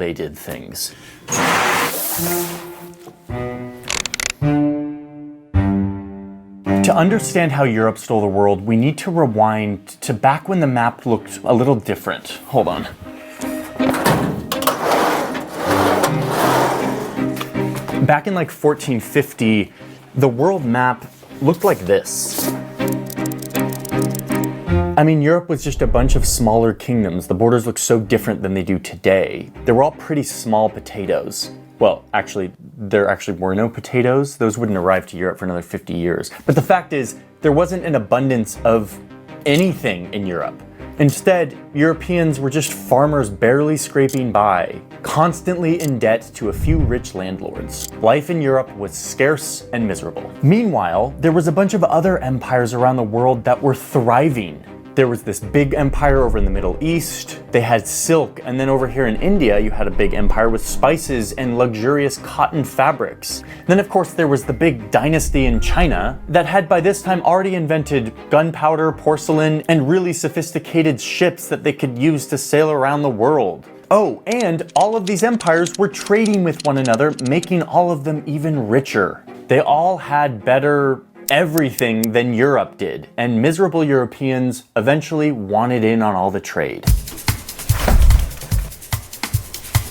they did things. To understand how Europe stole the world, we need to rewind to back when the map looked a little different. Hold on. Back in like 1450, the world map looked like this. I mean, Europe was just a bunch of smaller kingdoms. The borders look so different than they do today. They were all pretty small potatoes. Well, actually, there actually were no potatoes. Those wouldn't arrive to Europe for another 50 years. But the fact is, there wasn't an abundance of anything in Europe. Instead, Europeans were just farmers barely scraping by, constantly in debt to a few rich landlords. Life in Europe was scarce and miserable. Meanwhile, there was a bunch of other empires around the world that were thriving. There was this big empire over in the Middle East. They had silk, and then over here in India, you had a big empire with spices and luxurious cotton fabrics. Then of course there was the big dynasty in China that had by this time already invented gunpowder, porcelain, and really sophisticated ships that they could use to sail around the world. Oh, and all of these empires were trading with one another, making all of them even richer. They all had better everything than Europe did, and miserable Europeans eventually wanted in on all the trade.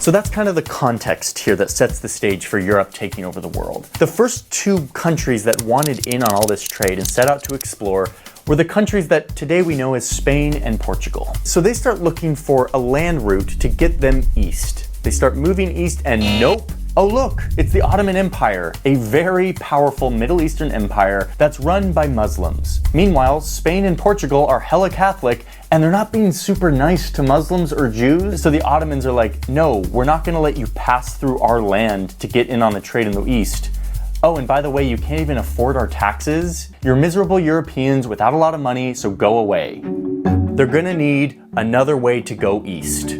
So that's kind of the context here that sets the stage for Europe taking over the world. The first two countries that wanted in on all this trade and set out to explore were the countries that today we know as Spain and Portugal. So they start looking for a land route to get them east. They start moving east and nope. Oh look, it's the Ottoman Empire, a very powerful Middle Eastern empire that's run by Muslims. Meanwhile, Spain and Portugal are hella Catholic, and they're not being super nice to Muslims or Jews, so the Ottomans are like, no, we're not gonna let you pass through our land to get in on the trade in the East. Oh, and by the way, you can't even afford our taxes. You're miserable Europeans without a lot of money, so go away. They're gonna need another way to go east.